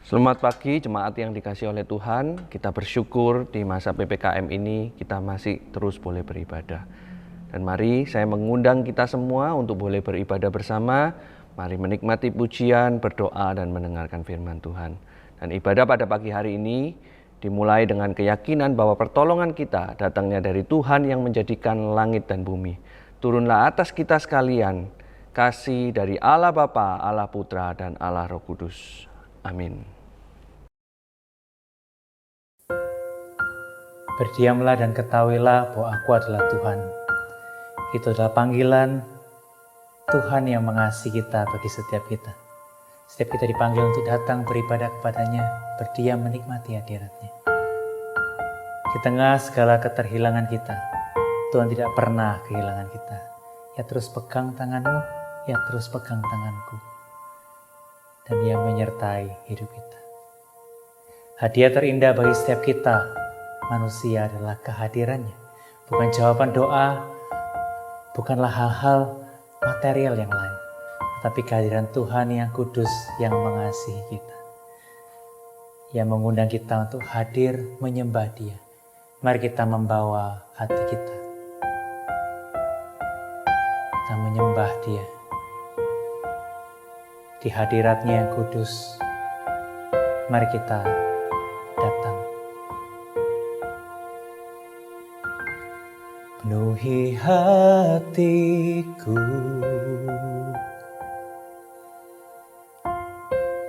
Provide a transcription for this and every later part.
Selamat pagi jemaat yang dikasihi oleh Tuhan. Kita bersyukur di masa PPKM ini kita masih terus boleh beribadah. Dan mari saya mengundang kita semua untuk boleh beribadah bersama. Mari menikmati pujian, berdoa dan mendengarkan firman Tuhan. Dan ibadah pada pagi hari ini dimulai dengan keyakinan bahwa pertolongan kita datangnya dari Tuhan yang menjadikan langit dan bumi. Turunlah atas kita sekalian kasih dari Allah Bapa, Allah Putra dan Allah Roh Kudus. Amin. Berdiamlah dan ketahuilah bahwa aku adalah Tuhan. Itu adalah panggilan Tuhan yang mengasihi kita bagi setiap kita. Setiap kita dipanggil untuk datang beribadah kepadanya, berdiam menikmati hadiratnya. Di tengah segala keterhilangan kita, Tuhan tidak pernah kehilangan kita. Ya terus pegang tanganmu, ya terus pegang tanganku. Dan Ia menyertai hidup kita. Hadiah terindah bagi setiap kita, manusia adalah kehadirannya, bukan jawaban doa, bukanlah hal-hal material yang lain, tetapi kehadiran Tuhan yang kudus yang mengasihi kita. Yang mengundang kita untuk hadir menyembah Dia. Mari kita membawa hati kita. Kita menyembah Dia. Di hadiratnya yang kudus, mari kita datang. Penuhi hatiku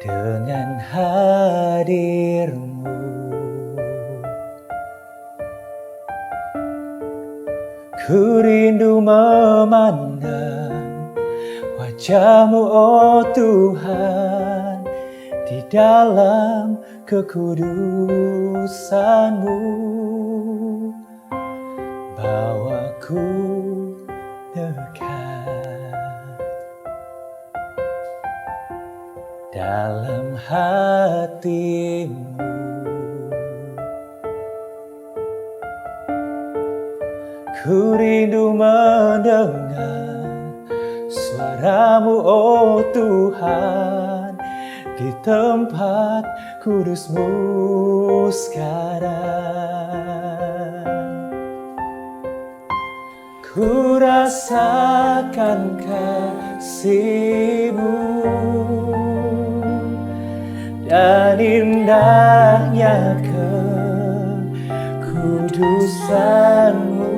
dengan hadir-Mu. Ku rindu memandang wajah-Mu, oh Tuhan, di dalam kekudusan-Mu. Bawaku dekat dalam hati-Mu. Ku rindu mendengar suara-Mu, oh Tuhan, di tempat kudus-Mu sekarang. Ku rasakan kasih-Mu dan indahnya kekudusan-Mu,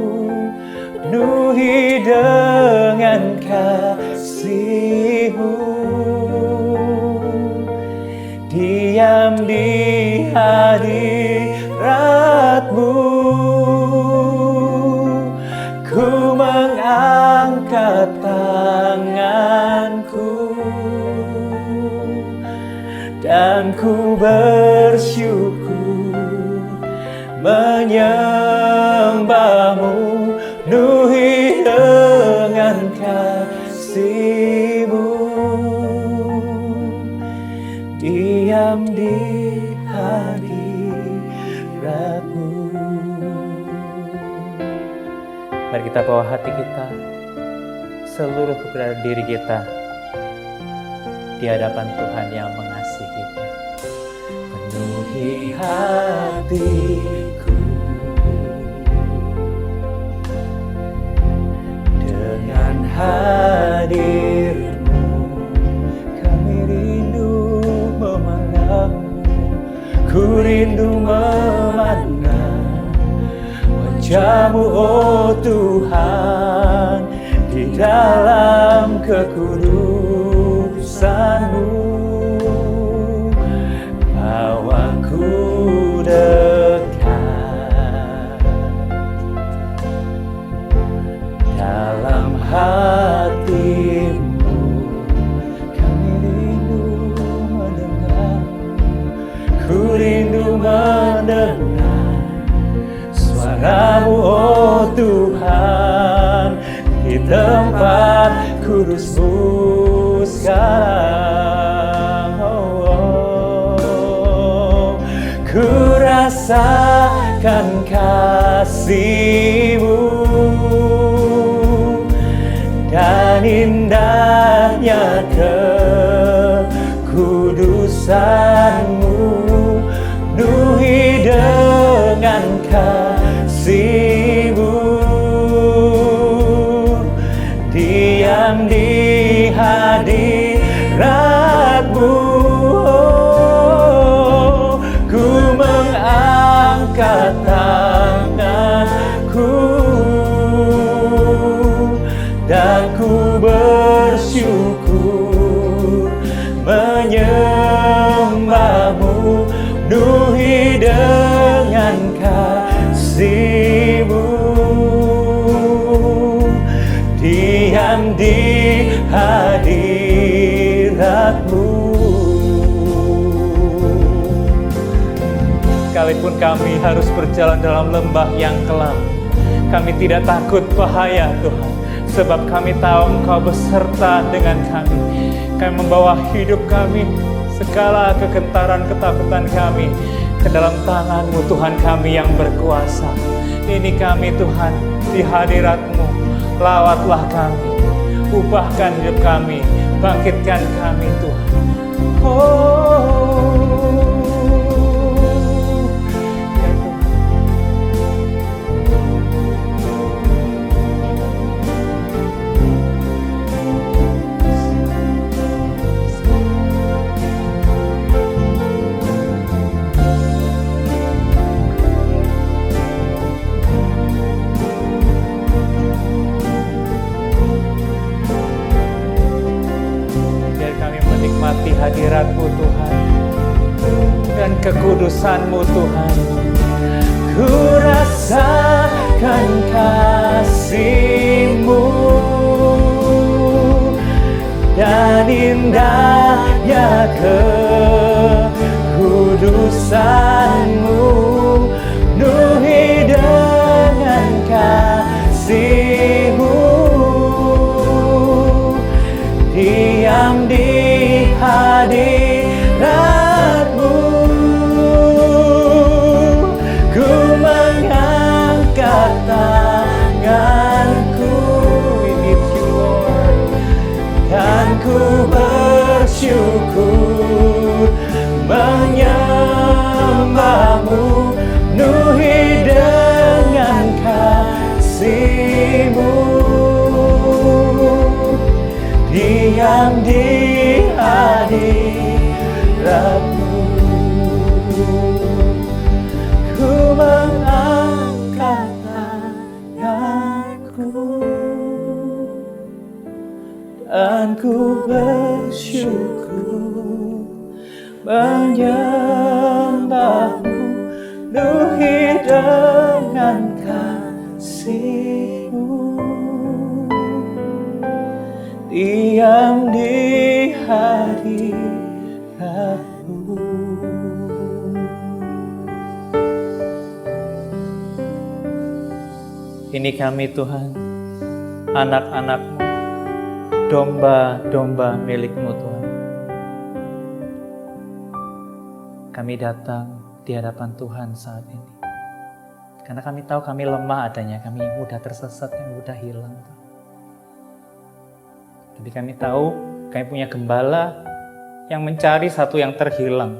penuhi dengan kasih-Mu, diam di hadirat-Mu. Ku mengangkat tanganku dan ku bersyukur menyembah-Mu, penuhi dengan kasih-Mu, diam di hadirat-Mu. Mari kita bawa hati kita, seluruh keberadaan diri kita di hadapan Tuhan yang mengasihi kita. Penuhi hatiku dengan hadir-Mu. Kami rindu memandang-Mu, ku rindu memandang wajah-Mu, oh Tuhan, di dalam kekudusan-Mu. Bawaku dekat dalam hati-Mu. Kami rindu mendengar-Mu, ku rindu mendengar suara-Mu, oh Tuhan, di tempat kudus-Mu sekarang. Ku rasakan kasih-Mu dan indahnya kekudusan-Mu, menyembahmu, penuhi dengan kasih-Mu, diam di hadirat-Mu. Sekalipun kami harus berjalan dalam lembah yang kelam, kami tidak takut bahaya Tuhan, sebab kami tahu Engkau beserta dengan kami. Kami membawa hidup kami, segala kegentaran ketakutan kami ke dalam tangan-Mu Tuhan kami yang berkuasa. Ini kami Tuhan di hadirat-Mu, lawatlah kami, ubahkan hidup kami, bangkitkan kami Tuhan. Menikmati hadirat-Mu Tuhan dan kekudusan-Mu Tuhan. Ku rasakan kasih-Mu dan indahnya kekudusan-Mu, penuhi dengan kasih-Mu, diam di hadirat-Mu. Ku mengangkat tanganku, we need you Lord, dan ku bersyukur menyembah-Mu, penuhi dengan kasih-Mu, diam di hadirat-Mu. Ku mengangkat tanganku dan ku bersyukur menyembah-Mu, penuhi dengan kasih-Mu, diam di hadirat-Mu. Ini kami Tuhan, anak-anak-Mu, domba-domba milik-Mu Tuhan. Kami datang di hadapan Tuhan saat ini, karena kami tahu kami lemah adanya, kami mudah tersesat, kami mudah hilang. Tapi kami tahu kami punya gembala yang mencari satu yang terhilang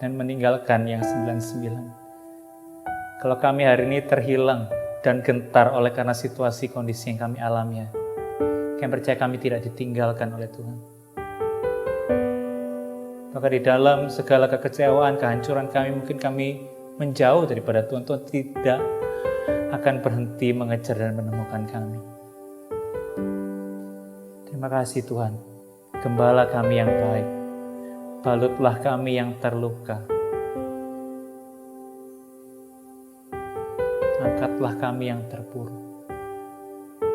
dan meninggalkan yang 99. Kalau kami hari ini terhilang dan gentar oleh karena situasi kondisi yang kami alami, kami percaya kami tidak ditinggalkan oleh Tuhan. Maka di dalam segala kekecewaan, kehancuran kami, mungkin kami menjauh daripada Tuhan. Tuhan tidak akan berhenti mengejar dan menemukan kami. Terima kasih Tuhan, Gembala kami yang baik, balutlah kami yang terluka, angkatlah kami yang terpuruk,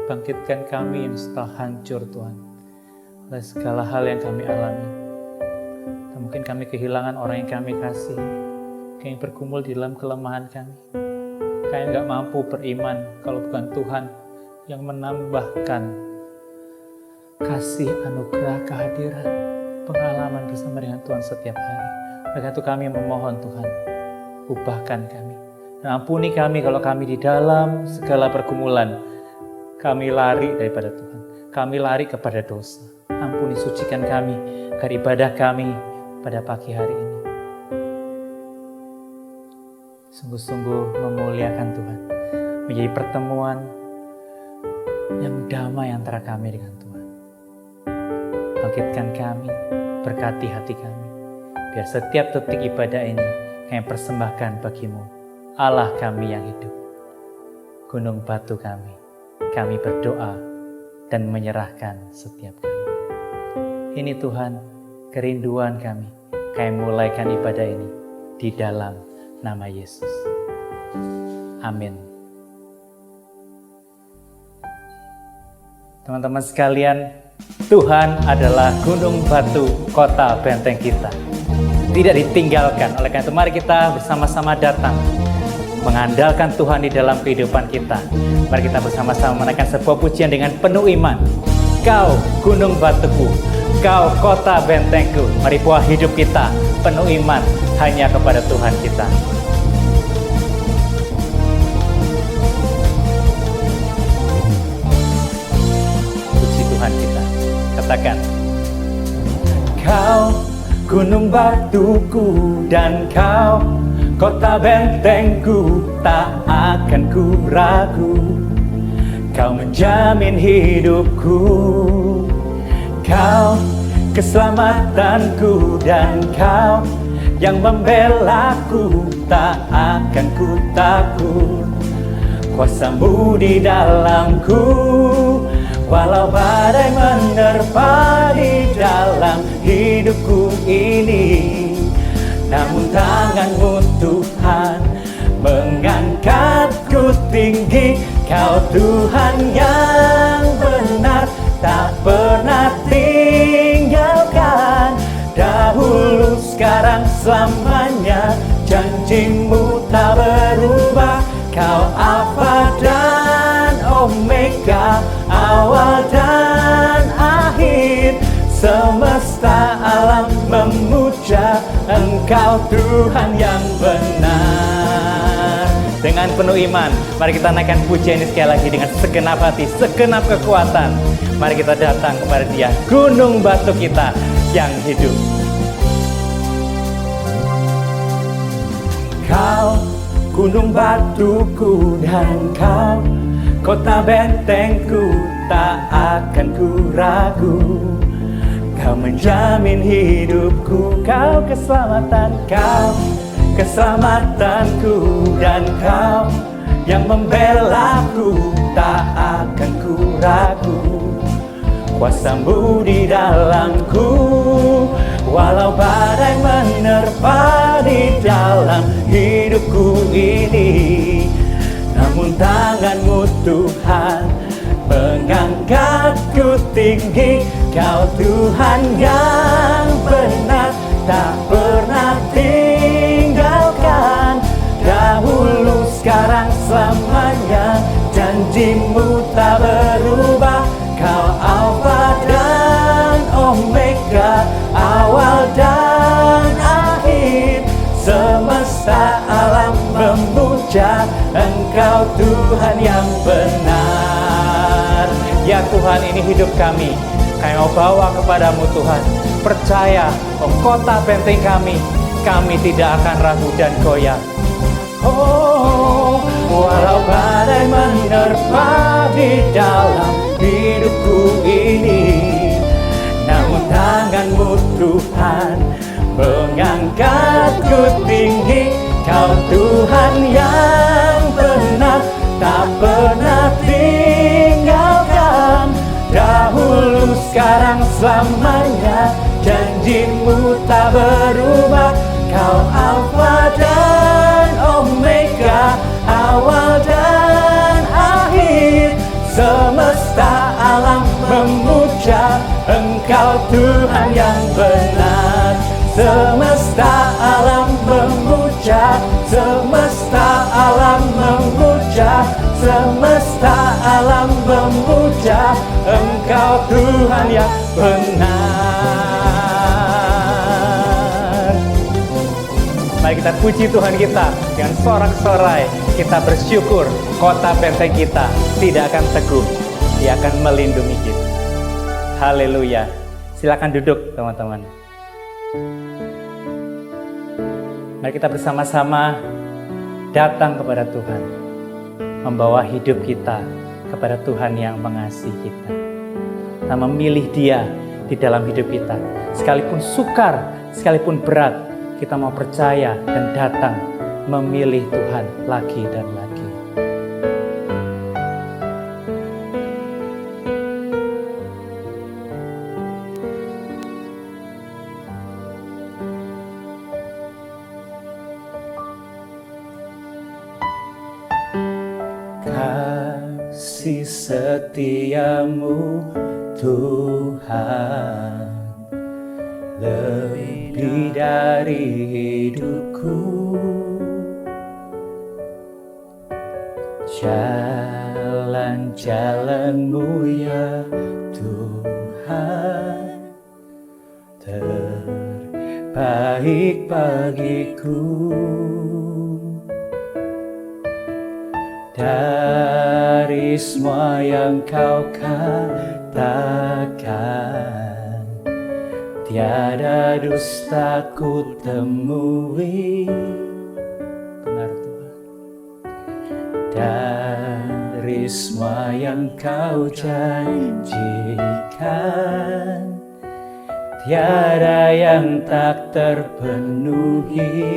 bangkitkan kami yang setelah hancur Tuhan, oleh segala hal yang kami alami. Dan mungkin kami kehilangan orang yang kami kasih, kami bergumul di dalam kelemahan kami, kami gak mampu beriman kalau bukan Tuhan yang menambahkan kasih, anugerah, kehadiran, pengalaman bersama dengan Tuhan setiap hari. Oleh itu kami memohon Tuhan, ubahkan kami. Dan ampuni kami kalau kami di dalam segala pergumulan, kami lari daripada Tuhan. Kami lari kepada dosa. Ampuni, sucikan kami, agar ibadah kami pada pagi hari ini sungguh-sungguh memuliakan Tuhan. Menjadi pertemuan yang damai antara kami dengan Tuhan. Bangkitkan kami, berkati hati kami, biar setiap detik ibadah ini kami persembahkan bagi-Mu, Allah kami yang hidup. Gunung batu kami berdoa dan menyerahkan setiap kami. Ini Tuhan, kerinduan kami. Kami mulaikan ibadah ini di dalam nama Yesus. Amin. Teman-teman sekalian, Tuhan adalah gunung batu kota benteng kita. Tidak ditinggalkan. Oleh karena itu mari kita bersama-sama datang mengandalkan Tuhan di dalam kehidupan kita. Mari kita bersama-sama menaikkan sebuah pujian dengan penuh iman. Kau gunung batuku, kau kota bentengku. Mari buah hidup kita penuh iman hanya kepada Tuhan kita. Puji Tuhan kita. Katakan, kau gunung batuku dan kau kota bentengku, tak akan ku ragu. Kau menjamin hidupku, kau keselamatanku, dan kau yang membelaku, tak akan ku takut. Kuasa-Mu di dalamku, walau badai menerpa di dalam hidupku ini. Namun tangan-Mu Tuhan mengangkatku tinggi. Kau Tuhan yang benar, tak pernah tinggalkan. Dahulu, sekarang, selamanya, janji-Mu tak berubah. Kau Alfa dan Omega, awal dan akhir. Semesta alam memuja Engkau Tuhan yang benar. Dengan penuh iman, mari kita naikkan pujian ini sekali lagi dengan segenap hati, segenap kekuatan. Mari kita datang kepada Dia, gunung batu kita yang hidup. Kau gunung batuku dan kau kota bentengku, tak akan ku ragu. Kau menjamin hidupku, kau keselamatanku, dan kau yang membelaku, tak akan ku ragu. Kuasa-Mu di dalamku, walau badai menerpa di dalam hidupku ini. Namun tangan-Mu Tuhan mengangkatku tinggi. Kau Tuhan yang benar, tak pernah tinggalkan. Dahulu, sekarang, selamanya, janji-Mu tak berubah. Kau Alfa dan Omega, awal dan akhir. Semesta alam memuja Engkau Tuhan yang benar. Ya Tuhan, ini hidup kami. Kami mau bawa kepadamu Tuhan. Percaya, kota benteng kami tidak akan ragu dan goyah. Oh, walau badai menerpa di dalam hidupku ini, namun tangan-Mu Tuhan mengangkatku tinggi. Kau Tuhan yang benar, tak pernah tinggalkan. Dahulu, sekarang, selamanya, janji-Mu tak berubah. Kau Alfa dan Omega, awal dan akhir. Semesta alam memuja Engkau Tuhan yang benar. Semesta alam memuja, semesta alam memuja, semesta alam memuja Engkau Tuhan yang benar. Mari kita puji Tuhan kita dengan sorak-sorai. Kita bersyukur kota benteng kita tidak akan teguh. Dia akan melindungi kita. Haleluya. Silakan duduk teman-teman. Mari kita bersama-sama datang kepada Tuhan, membawa hidup kita kepada Tuhan yang mengasihi kita. Kita memilih Dia di dalam hidup kita. Sekalipun sukar, sekalipun berat, kita mau percaya dan datang memilih Tuhan lagi dan lagi. setiamu Tuhan, lebih dari hidupku. Jalan-jalan-Mu ya Tuhan, terbaik bagiku. Dari semua yang Kau katakan, tiada dusta ku temui. Benar Tuhan. Dari semua yang Kau janjikan, tiada yang tak terpenuhi.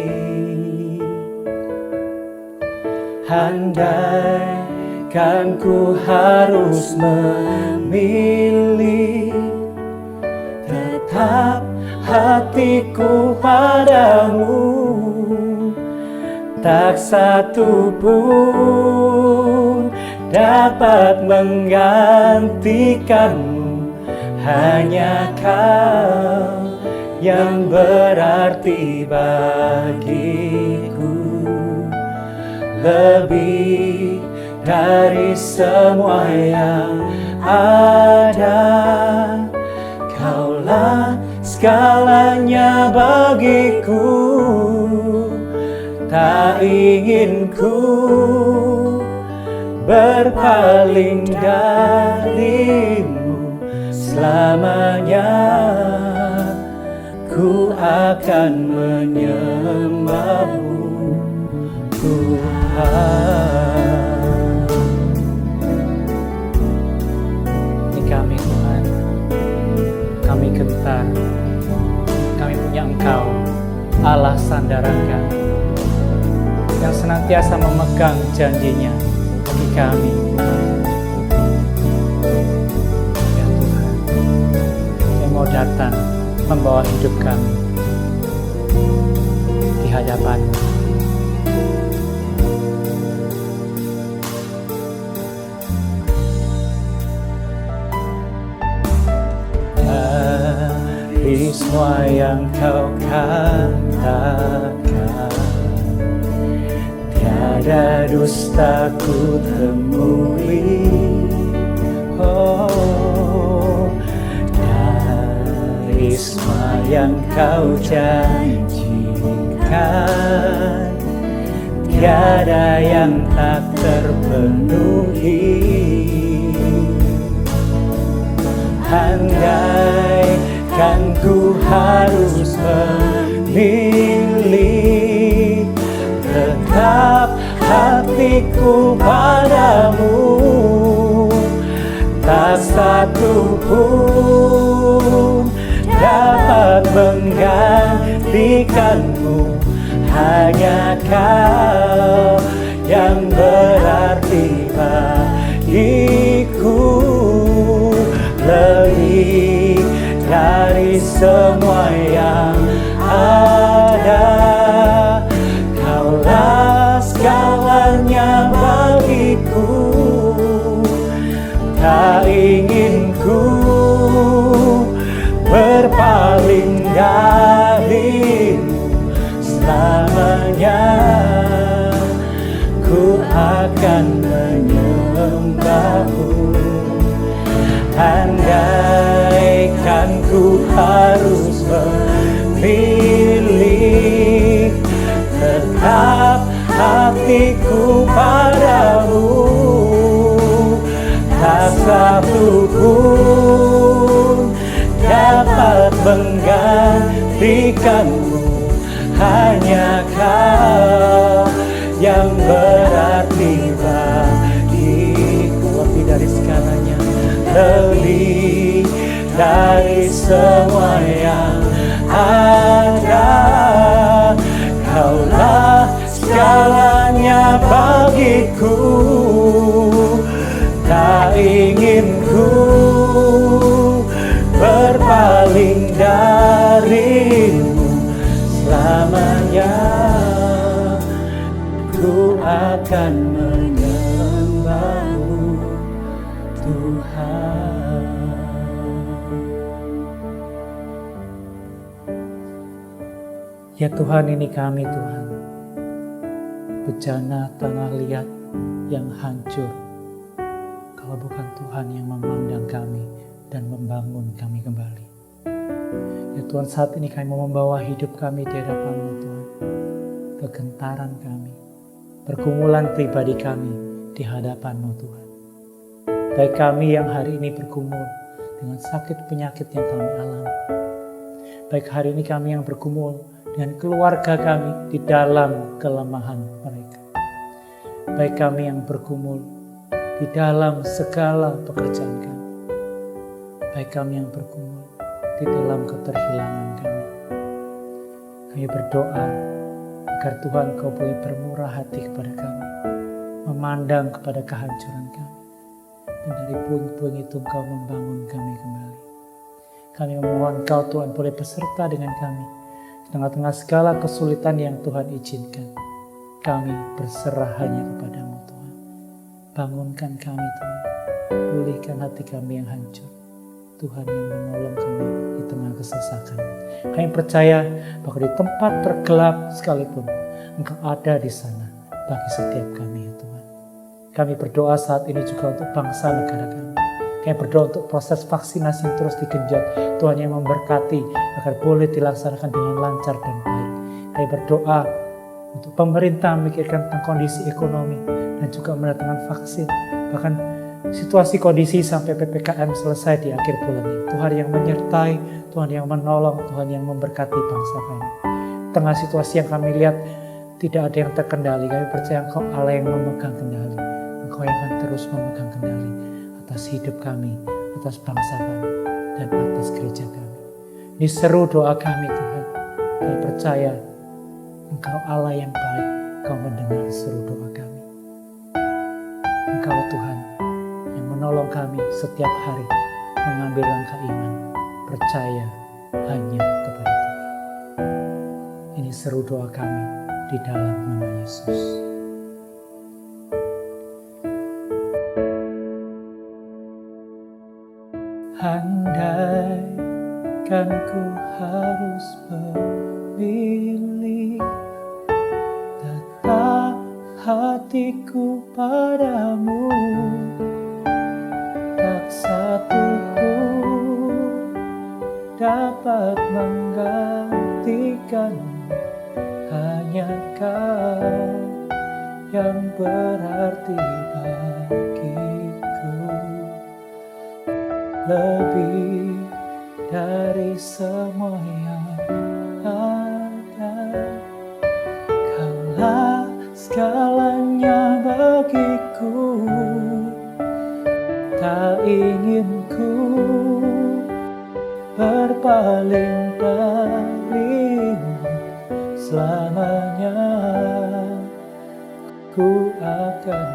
Andaikan ku harus memilih, tetap hatiku padamu, tak satu pun dapat menggantikanmu. Hanya Kau yang berarti bagiku, lebih dari semua yang ada. Kaulah segalanya bagiku, tak ingin ku berpaling darimu. Selamanya ku akan menyembahmu Tuhan. Ini kami Tuhan, kami gentar, kami punya Engkau, Allah sandaran kami, yang senantiasa memegang janjinya bagi kami. Ya Tuhan, yang mau datang membawa hidup kami di hadapan-Mu. Dari semua yang Kau katakan, tiada dusta ku temui. Oh, dari semua yang Kau janjikan, tiada yang tak terpenuhi. Andaikan ku harus memilih, tetap hatiku padamu, tak satu pun dapat menggantikanmu. Hanya Kau yang berarti bagiku, lebih dari semua yang ada. Kaulah segalanya bagiku, tak ingin ku berpaling darimu. Selamanya ku akan menyembahmu. Andaikan ku harus memilih, tetap hatiku padamu, tak satu pun dapat menggantikanmu. Hanya Kau yang berarti bagiku, lebih dari segalanya, lebih dari semua yang ada. Kaulah segalanya bagiku, tak ingin ku berpaling darimu. Selamanya ku akan menyembahmu Ya Tuhan, ini kami Tuhan, bejana tanah liat yang hancur. Kalau bukan Tuhan yang memandang kami dan membangun kami kembali. Ya Tuhan, saat ini kami mau membawa hidup kami di hadapan-Mu Tuhan. Kegentaran kami, pergumulan pribadi kami di hadapan-Mu Tuhan. Baik kami yang hari ini bergumul dengan sakit penyakit yang kami alami. Baik hari ini kami yang bergumul dengan keluarga kami di dalam kelemahan mereka. Baik kami yang bergumul di dalam segala pekerjaan kami. Baik kami yang bergumul di dalam keterhilangan kami. Kami berdoa agar Tuhan Kau boleh bermurah hati kepada kami, memandang kepada kehancuran kami, dan dari puing-puing itu Engkau membangun kami kembali. Kami memohon Kau Tuhan boleh beserta dengan kami di tengah-tengah segala kesulitan yang Tuhan izinkan. Kami berserah hanya kepada-Mu Tuhan. Bangunkan kami Tuhan, pulihkan hati kami yang hancur. Tuhan yang menolong kami di tengah kesesakan. Kami percaya bahwa di tempat tergelap sekalipun Engkau ada di sana bagi setiap kami ya Tuhan. Kami berdoa saat ini juga untuk bangsa negara kami. Kami berdoa untuk proses vaksinasi yang terus digenjot. Tuhan yang memberkati agar boleh dilaksanakan dengan lancar dan baik. Kami berdoa untuk pemerintah memikirkan tentang kondisi ekonomi dan juga mendatangkan vaksin. Bahkan situasi kondisi sampai PPKM selesai di akhir bulan ini. Tuhan yang menyertai, Tuhan yang menolong, Tuhan yang memberkati bangsa kami. Tengah situasi yang kami lihat tidak ada yang terkendali. Kami percaya Engkau Allah yang memegang kendali. Engkau yang akan terus memegang kendali atas hidup kami, atas bangsa kami, dan atas gereja kami. Ini seru doa kami Tuhan. Kami percaya Engkau Allah yang baik. Engkau mendengar seru doa kami. Engkau Tuhan yang menolong kami setiap hari mengambil langkah iman, percaya hanya kepada Tuhan. Ini seru doa kami di dalam nama Yesus. Andai kan ku harus memilih, tetap hatiku padamu. Tak satu pun dapat menggantikan, hanya Kau yang berarti bagiku. Lebih dari semua yang ada, Kaulah segalanya bagiku. Tak ingin ku berpaling darimu selamanya. Ku akan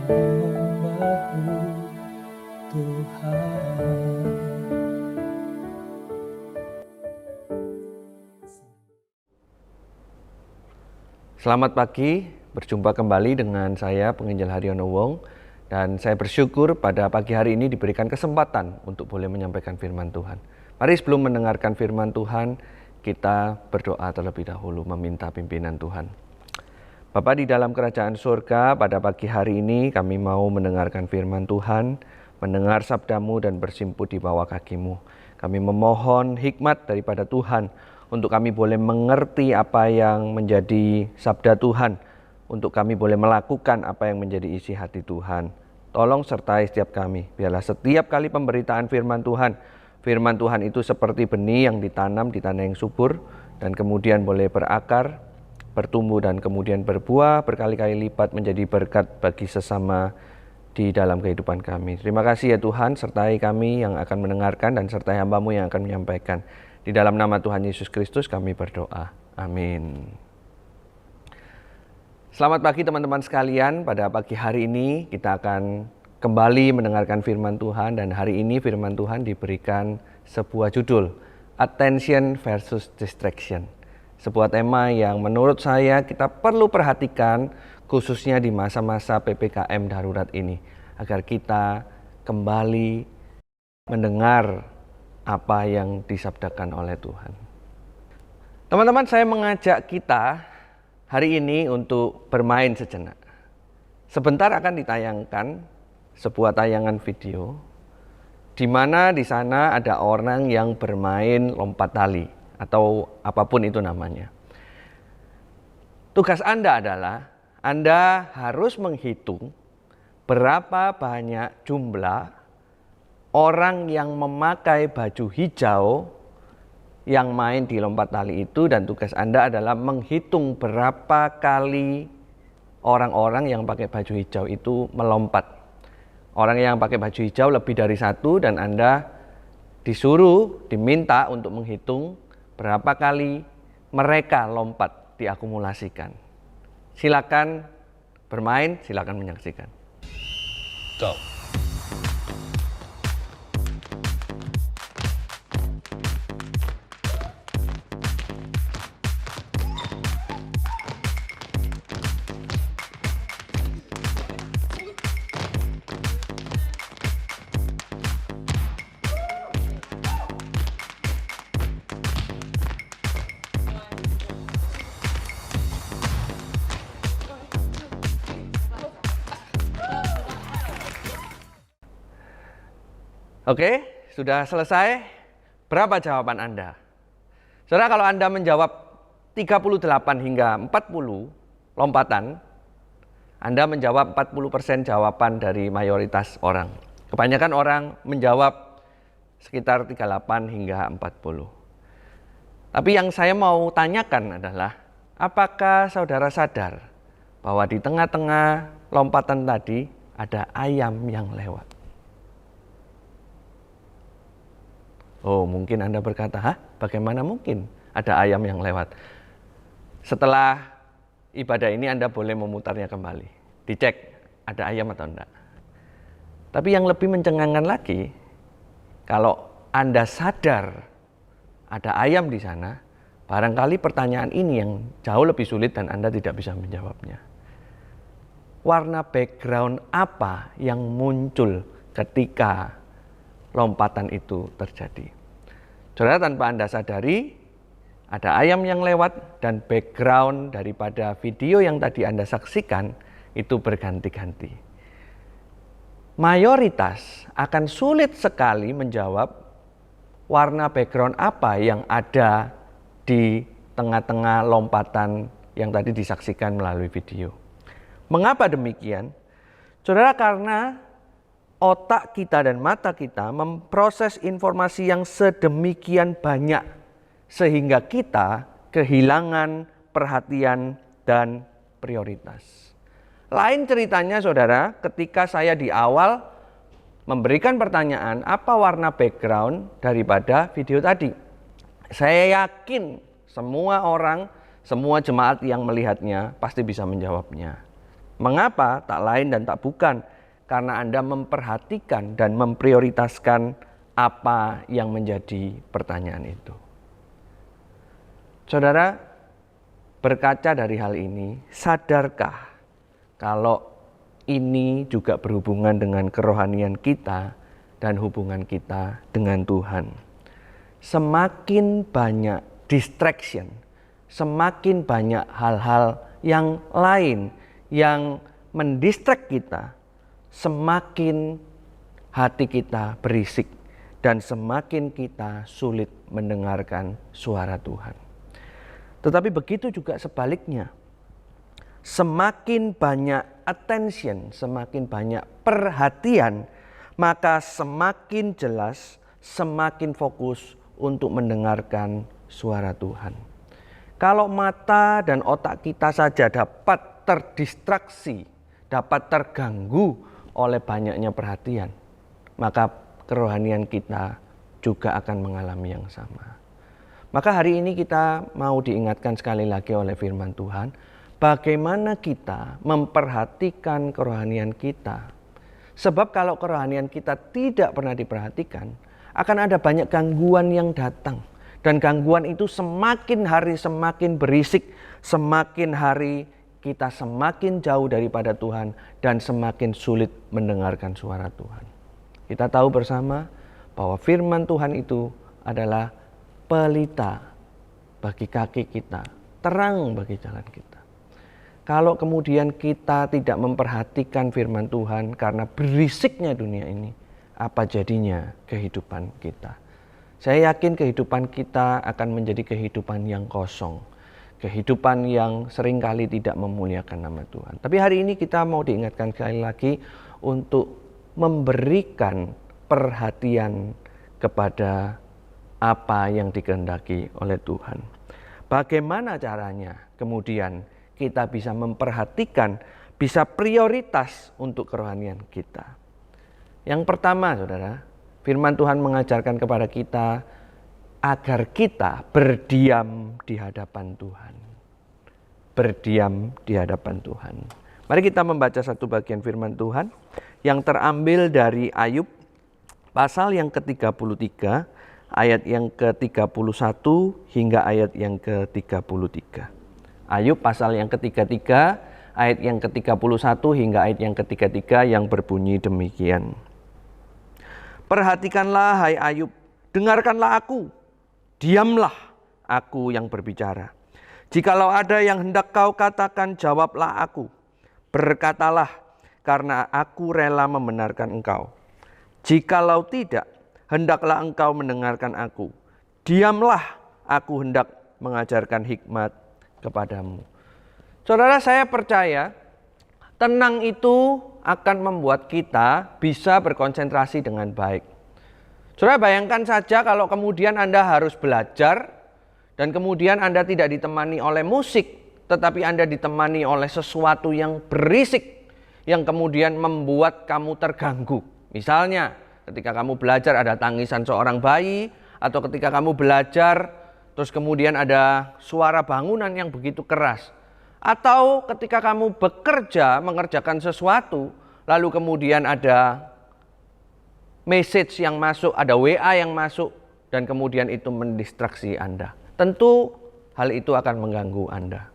menyembah-Mu Tuhan. Selamat pagi, berjumpa kembali dengan saya Penginjil Haryono Wong. Dan saya bersyukur pada pagi hari ini diberikan kesempatan untuk boleh menyampaikan firman Tuhan. Mari sebelum mendengarkan firman Tuhan, kita berdoa terlebih dahulu meminta pimpinan Tuhan. Bapa di dalam kerajaan surga, pada pagi hari ini kami mau mendengarkan firman Tuhan, mendengar sabda-Mu dan bersimpuh di bawah kaki-Mu. Kami memohon hikmat daripada Tuhan untuk kami boleh mengerti apa yang menjadi sabda Tuhan, untuk kami boleh melakukan apa yang menjadi isi hati Tuhan. Tolong sertai setiap kami, biarlah setiap kali pemberitaan firman Tuhan itu seperti benih yang ditanam di tanah yang subur, dan kemudian boleh berakar, bertumbuh, dan kemudian berbuah berkali-kali lipat menjadi berkat bagi sesama di dalam kehidupan kami. Terima kasih ya Tuhan, sertai kami yang akan mendengarkan dan sertai hamba-Mu yang akan menyampaikan. Di dalam nama Tuhan Yesus Kristus kami berdoa. Amin. Selamat pagi teman-teman sekalian. Pada pagi hari ini kita akan kembali mendengarkan firman Tuhan, dan hari ini firman Tuhan diberikan sebuah judul, Attention versus Distraction. Sebuah tema yang menurut saya kita perlu perhatikan khususnya di masa-masa PPKM darurat ini, agar kita kembali mendengar apa yang disabdakan oleh Tuhan. Teman-teman, saya mengajak kita hari ini untuk bermain sejenak. Sebentar akan ditayangkan sebuah tayangan video di mana di sana ada orang yang bermain lompat tali atau apapun itu namanya. Tugas Anda adalah Anda harus menghitung berapa banyak jumlah orang yang memakai baju hijau yang main di lompat tali itu, dan tugas Anda adalah menghitung berapa kali orang-orang yang pakai baju hijau itu melompat. Orang yang pakai baju hijau lebih dari satu, dan Anda diminta untuk menghitung berapa kali mereka lompat diakumulasikan. Silakan bermain, silakan menyaksikan. Go. Oke, sudah selesai. Berapa jawaban Anda? Saudara, kalau Anda menjawab 38 hingga 40 lompatan, Anda menjawab 40% jawaban dari mayoritas orang. Kebanyakan orang menjawab sekitar 38 hingga 40. Tapi yang saya mau tanyakan adalah, apakah saudara sadar bahwa di tengah-tengah lompatan tadi ada ayam yang lewat? Oh, mungkin Anda berkata, "Hah? Bagaimana mungkin ada ayam yang lewat?" Setelah ibadah ini Anda boleh memutarnya kembali. Dicek ada ayam atau enggak. Tapi yang lebih mencengangkan lagi, kalau Anda sadar ada ayam di sana, barangkali pertanyaan ini yang jauh lebih sulit dan Anda tidak bisa menjawabnya. Warna background apa yang muncul ketika lompatan itu terjadi? Saudara, tanpa Anda sadari, ada ayam yang lewat dan background daripada video yang tadi Anda saksikan itu berganti-ganti. Mayoritas akan sulit sekali menjawab warna background apa yang ada di tengah-tengah lompatan yang tadi disaksikan melalui video. Mengapa demikian? Saudara, karena otak kita dan mata kita memproses informasi yang sedemikian banyak sehingga kita kehilangan perhatian dan prioritas. Lain ceritanya saudara, ketika saya di awal memberikan pertanyaan apa warna background daripada video tadi. Saya yakin semua orang, semua jemaat yang melihatnya pasti bisa menjawabnya. Mengapa? Tak lain dan tak bukan karena Anda memperhatikan dan memprioritaskan apa yang menjadi pertanyaan itu. Saudara, berkaca dari hal ini, sadarkah kalau ini juga berhubungan dengan kerohanian kita dan hubungan kita dengan Tuhan? Semakin banyak distraction, semakin banyak hal-hal yang lain yang mendistract kita, semakin hati kita berisik dan semakin kita sulit mendengarkan suara Tuhan. Tetapi begitu juga sebaliknya. Semakin banyak attention, semakin banyak perhatian, maka semakin jelas, semakin fokus untuk mendengarkan suara Tuhan. Kalau mata dan otak kita saja dapat terdistraksi, dapat terganggu oleh banyaknya perhatian, maka kerohanian kita juga akan mengalami yang sama. Maka hari ini kita mau diingatkan sekali lagi oleh firman Tuhan, bagaimana kita memperhatikan kerohanian kita. Sebab kalau kerohanian kita tidak pernah diperhatikan, akan ada banyak gangguan yang datang. Dan gangguan itu semakin hari semakin berisik, semakin hari kita semakin jauh daripada Tuhan dan semakin sulit mendengarkan suara Tuhan. Kita tahu bersama bahwa firman Tuhan itu adalah pelita bagi kaki kita, terang bagi jalan kita. Kalau kemudian kita tidak memperhatikan firman Tuhan karena berisiknya dunia ini, apa jadinya kehidupan kita? Saya yakin kehidupan kita akan menjadi kehidupan yang kosong. Kehidupan yang seringkali tidak memuliakan nama Tuhan. Tapi hari ini kita mau diingatkan sekali lagi untuk memberikan perhatian kepada apa yang dikehendaki oleh Tuhan. Bagaimana caranya kemudian kita bisa memperhatikan, bisa prioritas untuk kerohanian kita. Yang pertama, saudara, firman Tuhan mengajarkan kepada kita agar kita berdiam di hadapan Tuhan. Berdiam di hadapan Tuhan. Mari kita membaca satu bagian firman Tuhan yang terambil dari Ayub pasal yang ke-33, ayat yang ke-31 hingga ayat yang ke-33. Ayub pasal yang ke-33, ayat yang ke-31 hingga ayat yang ke-33 yang berbunyi demikian. Perhatikanlah hai Ayub, dengarkanlah aku, diamlah aku yang berbicara. Jikalau ada yang hendak kau katakan, jawablah aku. Berkatalah, karena aku rela membenarkan engkau. Jikalau tidak, hendaklah engkau mendengarkan aku. Diamlah, aku hendak mengajarkan hikmat kepadamu. Saudara, saya percaya tenang itu akan membuat kita bisa berkonsentrasi dengan baik. Saudara, bayangkan saja kalau kemudian Anda harus belajar dan kemudian Anda tidak ditemani oleh musik, tetapi Anda ditemani oleh sesuatu yang berisik, yang kemudian membuat kamu terganggu. Misalnya, ketika kamu belajar ada tangisan seorang bayi, atau ketika kamu belajar terus kemudian ada suara bangunan yang begitu keras. Atau ketika kamu bekerja, mengerjakan sesuatu, lalu kemudian ada message yang masuk, ada WA yang masuk, dan kemudian itu mendistraksi Anda. Tentu hal itu akan mengganggu Anda.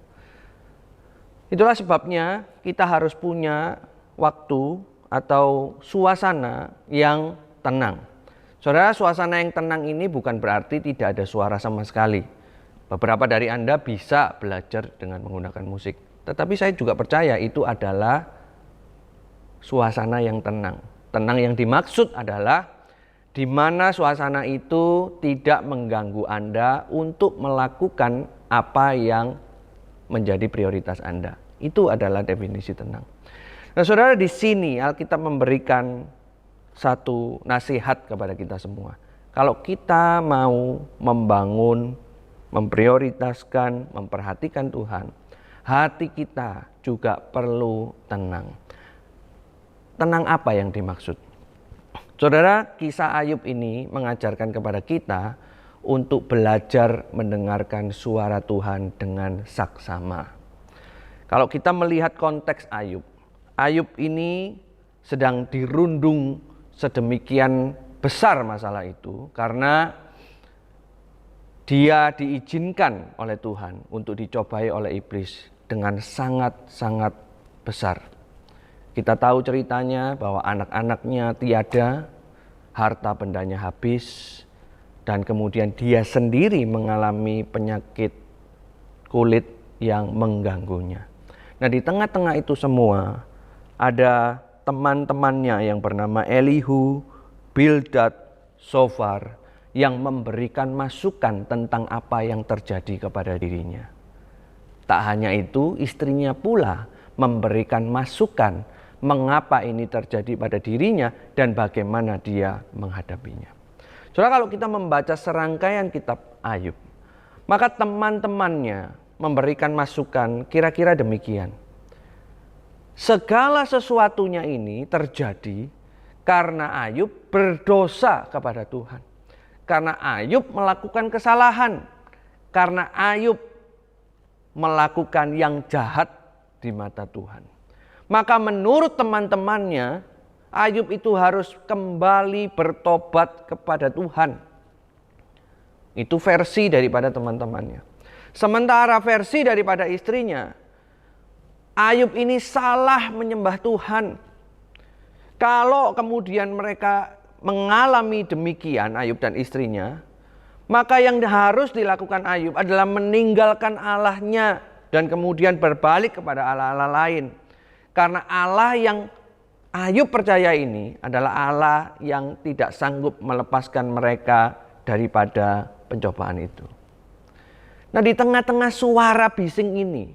Itulah sebabnya kita harus punya waktu atau suasana yang tenang. Saudara, suasana yang tenang ini bukan berarti tidak ada suara sama sekali. Beberapa dari Anda bisa belajar dengan menggunakan musik. Tetapi saya juga percaya itu adalah suasana yang tenang. Tenang yang dimaksud adalah di mana suasana itu tidak mengganggu Anda untuk melakukan apa yang menjadi prioritas Anda. Itu adalah definisi tenang. Nah, saudara, di sini Alkitab memberikan satu nasihat kepada kita semua. Kalau kita mau membangun, memprioritaskan, memperhatikan Tuhan, hati kita juga perlu tenang. Tenang apa yang dimaksud? Saudara, kisah Ayub ini mengajarkan kepada kita untuk belajar mendengarkan suara Tuhan dengan saksama. Kalau kita melihat konteks Ayub, Ayub ini sedang dirundung sedemikian besar masalah itu karena dia diizinkan oleh Tuhan untuk dicobai oleh iblis dengan sangat-sangat besar. Kita tahu ceritanya bahwa anak-anaknya tiada, harta bendanya habis, dan kemudian dia sendiri mengalami penyakit kulit yang mengganggunya. Nah, di tengah-tengah itu semua ada teman-temannya yang bernama Elihu, Bildad, Sofar yang memberikan masukan tentang apa yang terjadi kepada dirinya. Tak hanya itu, istrinya pula memberikan masukan mengapa ini terjadi pada dirinya dan bagaimana dia menghadapinya. Saudara, kalau kita membaca serangkaian kitab Ayub, maka teman-temannya memberikan masukan kira-kira demikian. Segala sesuatunya ini terjadi karena Ayub berdosa kepada Tuhan. Karena Ayub melakukan kesalahan. Karena Ayub melakukan yang jahat di mata Tuhan. Maka menurut teman-temannya, Ayub itu harus kembali bertobat kepada Tuhan. Itu versi daripada teman-temannya. Sementara versi daripada istrinya, Ayub ini salah menyembah Tuhan. Kalau kemudian mereka mengalami demikian, Ayub dan istrinya, Maka yang harus dilakukan Ayub adalah meninggalkan Allahnya dan kemudian berbalik kepada Allah-Allah lain. Karena Allah yang Ayub percaya ini adalah Allah yang tidak sanggup melepaskan mereka daripada pencobaan itu. Nah, di tengah-tengah suara bising ini,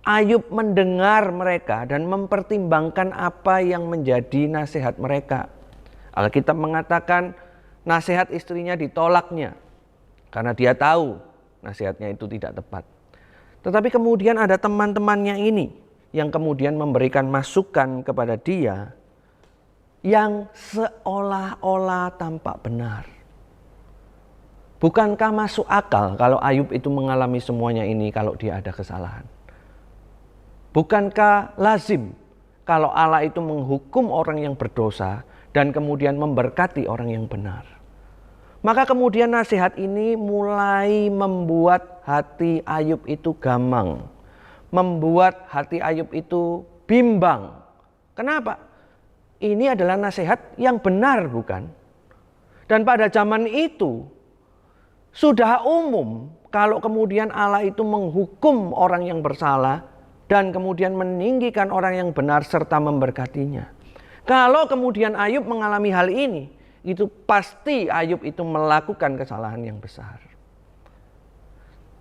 Ayub mendengar mereka dan mempertimbangkan apa yang menjadi nasihat mereka. Alkitab mengatakan nasihat istrinya ditolaknya karena dia tahu nasihatnya itu tidak tepat. Tetapi kemudian ada teman-temannya ini yang kemudian memberikan masukan kepada dia yang seolah-olah tampak benar. Bukankah masuk akal kalau Ayub itu mengalami semuanya ini kalau dia ada kesalahan? Bukankah lazim kalau Allah itu menghukum orang yang berdosa dan kemudian memberkati orang yang benar? Maka kemudian nasihat ini mulai membuat hati Ayub itu gamang. Membuat hati Ayub itu bimbang. Kenapa? Ini adalah nasihat yang benar, bukan? Dan pada zaman itu sudah umum kalau kemudian Allah itu menghukum orang yang bersalah dan kemudian meninggikan orang yang benar serta memberkatinya. Kalau kemudian Ayub mengalami hal ini, itu pasti Ayub itu melakukan kesalahan yang besar.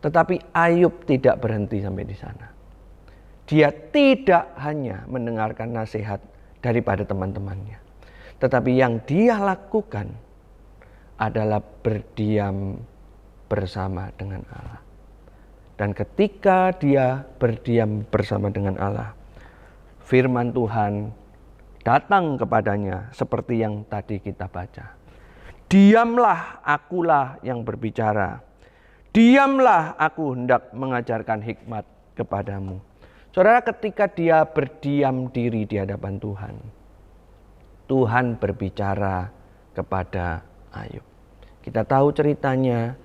Tetapi Ayub tidak berhenti sampai di sana. Dia tidak hanya mendengarkan nasihat daripada teman-temannya. Tetapi yang dia lakukan adalah berdiam bersama dengan Allah. Dan ketika dia berdiam bersama dengan Allah, firman Tuhan datang kepadanya seperti yang tadi kita baca. Diamlah, akulah yang berbicara. Diamlah, aku hendak mengajarkan hikmat kepadamu. Saudara, ketika dia berdiam diri di hadapan Tuhan, Tuhan berbicara kepada Ayub. Kita tahu ceritanya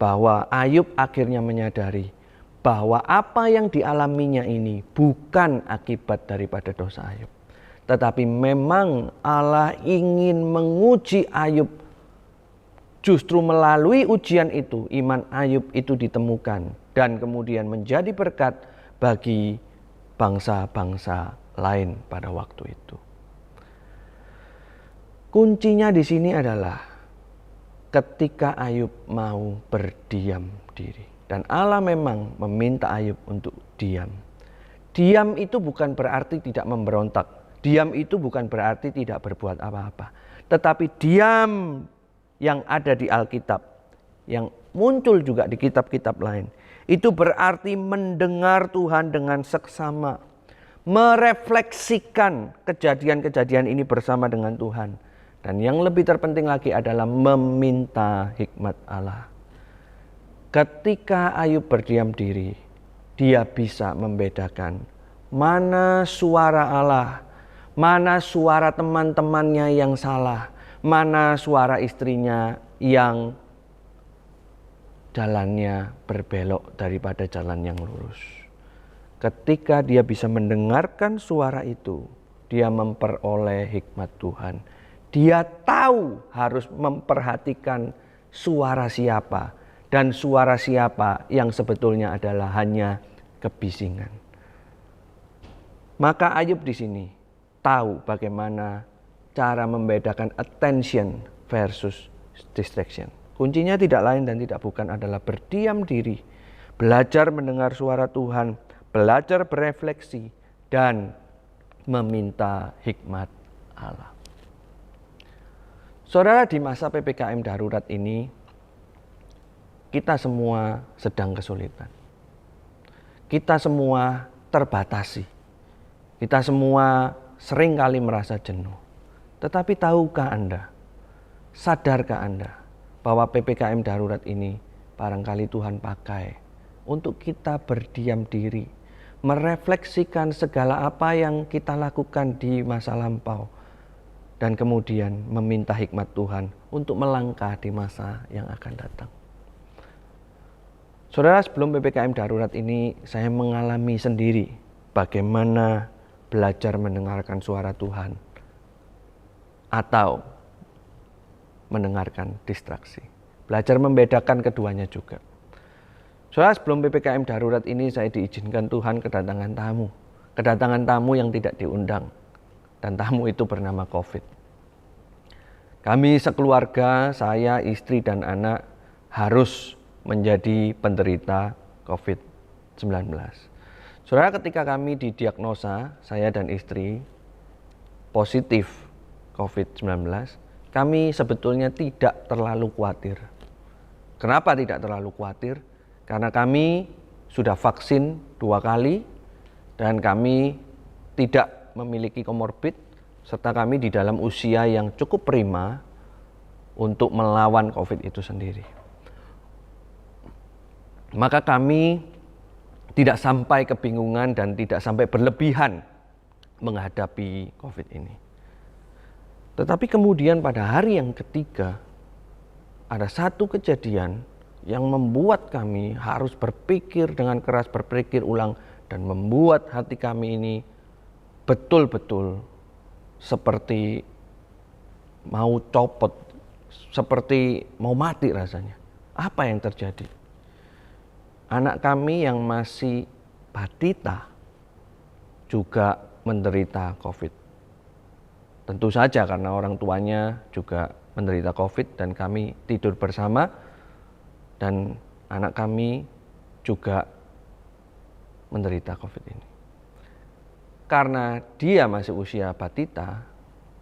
bahwa Ayub akhirnya menyadari bahwa apa yang dialaminya ini bukan akibat daripada dosa Ayub. Tetapi memang Allah ingin menguji Ayub. Justru melalui ujian itu iman Ayub itu ditemukan dan kemudian menjadi berkat bagi bangsa-bangsa lain pada waktu itu. Kuncinya di sini adalah ketika Ayub mau berdiam diri. Dan Allah memang meminta Ayub untuk diam. Diam itu bukan berarti tidak memberontak. Diam itu bukan berarti tidak berbuat apa-apa. Tetapi diam yang ada di Alkitab, yang muncul juga di kitab-kitab lain, itu berarti mendengar Tuhan dengan seksama. Merefleksikan kejadian-kejadian ini bersama dengan Tuhan. Dan yang lebih terpenting lagi adalah meminta hikmat Allah. Ketika Ayub berdiam diri, dia bisa membedakan mana suara Allah, mana suara teman-temannya yang salah, mana suara istrinya yang jalannya berbelok daripada jalan yang lurus. Ketika dia bisa mendengarkan suara itu, dia memperoleh hikmat Tuhan. Dia tahu harus memperhatikan suara siapa dan suara siapa yang sebetulnya adalah hanya kebisingan. Maka Ayub di sini tahu bagaimana cara membedakan attention versus distraction. Kuncinya tidak lain dan tidak bukan adalah berdiam diri, belajar mendengar suara Tuhan, belajar berefleksi dan meminta hikmat Allah. Saudara, di masa PPKM darurat ini, kita semua sedang kesulitan. Kita semua terbatasi. Kita semua seringkali merasa jenuh. Tetapi tahukah Anda, sadarkah Anda bahwa PPKM darurat ini barangkali Tuhan pakai untuk kita berdiam diri, merefleksikan segala apa yang kita lakukan di masa lampau, dan kemudian meminta hikmat Tuhan untuk melangkah di masa yang akan datang. Saudara, sebelum PPKM darurat ini saya mengalami sendiri bagaimana belajar mendengarkan suara Tuhan atau mendengarkan distraksi. belajar membedakan keduanya juga. Soalnya sebelum PPKM darurat ini saya diizinkan Tuhan kedatangan tamu yang tidak diundang, dan tamu itu bernama COVID. Kami sekeluarga, saya, istri, dan anak harus menjadi penderita COVID-19. Saudara, ketika kami didiagnosa, saya dan istri positif COVID-19, kami sebetulnya tidak terlalu khawatir. Kenapa tidak terlalu khawatir? Karena kami sudah vaksin 2 kali dan kami tidak memiliki komorbid, serta kami di dalam usia yang cukup prima untuk melawan COVID itu sendiri. Maka kami tidak sampai kebingungan dan tidak sampai berlebihan menghadapi COVID ini. Tetapi kemudian pada hari yang ketiga, ada satu kejadian yang membuat kami harus berpikir dengan keras, berpikir ulang, dan membuat hati kami ini betul-betul seperti mau copot, seperti mau mati rasanya. Apa yang terjadi? Anak kami yang masih batita juga menderita COVID. Tentu saja karena orang tuanya juga menderita COVID dan kami tidur bersama, dan anak kami juga menderita COVID ini. Karena dia masih usia batita,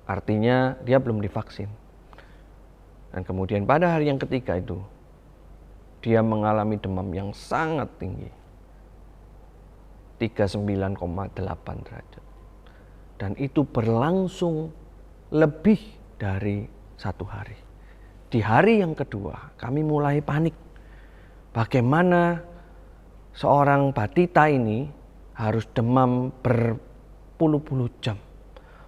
artinya dia belum divaksin. Dan kemudian pada hari yang ketiga itu, dia mengalami demam yang sangat tinggi, 39,8 derajat. Dan itu berlangsung lebih dari 1 hari. Di hari yang kedua, kami mulai panik. Bagaimana seorang batita ini harus demam berpuluh-puluh jam.